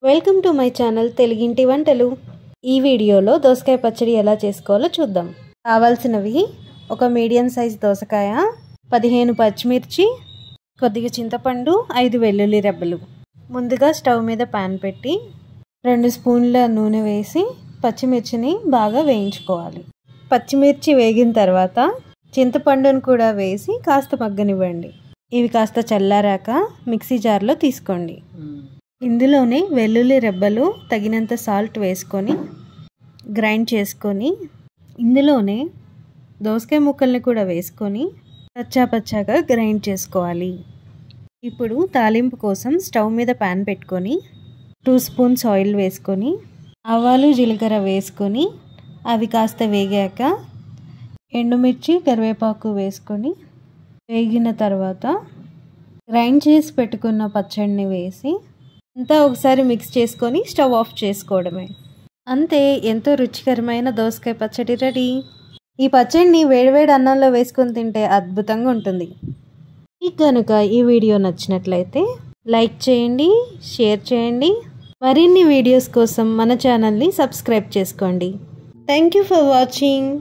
Welcome to my channel తెలుగింటి వంటలు. ఈ వీడియోలో దోసకాయ పచ్చడి ఎలా చేసుకోవాలో చూద్దాం. కావాల్సినవి ఒక మీడియం సైజ్ దోసకాయ, 15 పచ్చిమిర్చి, కొద్దిగా చింతపండు, 5 వెల్లుల్లి రెబ్బలు. ముందుగా స్టవ్ మీద పాన్ పెట్టి 2 స్పూన్ల నూనె వేసి పచ్చిమిర్చిని బాగా వేయించుకోవాలి. పచ్చిమిర్చి వేగిన తర్వాత చింతపండును కూడా వేసి కాస్త మగ్గనివ్వండి. ఇవి కాస్త చల్లారాక మిక్సీ జార్లో తీసుకోండి. ఇందులోనే వెల్లుల్లి రెబ్బలు తగినంత సాల్ట్ వేసుకొని గ్రైండ్ చేసుకొని ఇందులోనే దోసకాయ ముక్కల్ని కూడా వేసుకొని పచ్చాగా గ్రైండ్ చేసుకోవాలి. ఇప్పుడు తాలింపు కోసం స్టవ్ మీద పాన్ పెట్టుకొని 2 స్పూన్స్ ఆయిల్ వేసుకొని ఆవాలు జీలకర్ర వేసుకొని అవి కాస్త వేగాక ఎండుమిర్చి కరివేపాకు వేసుకొని వేగిన తర్వాత గ్రైండ్ చేసి పెట్టుకున్న పచ్చడిని వేసి అంతా ఒకసారి మిక్స్ చేసుకొని స్టవ్ ఆఫ్ చేసుకోవడమే. అంతే, ఎంతో రుచికరమైన దోసకాయ పచ్చడి రెడీ. ఈ పచ్చడిని వేడివేడి అన్నంలో వేసుకొని తింటే అద్భుతంగా ఉంటుంది. మీకు కనుక ఈ వీడియో నచ్చినట్లయితే లైక్ చేయండి, షేర్ చేయండి. మరిన్ని వీడియోస్ కోసం మన ఛానల్ని సబ్స్క్రైబ్ చేసుకోండి. Thank you for watching.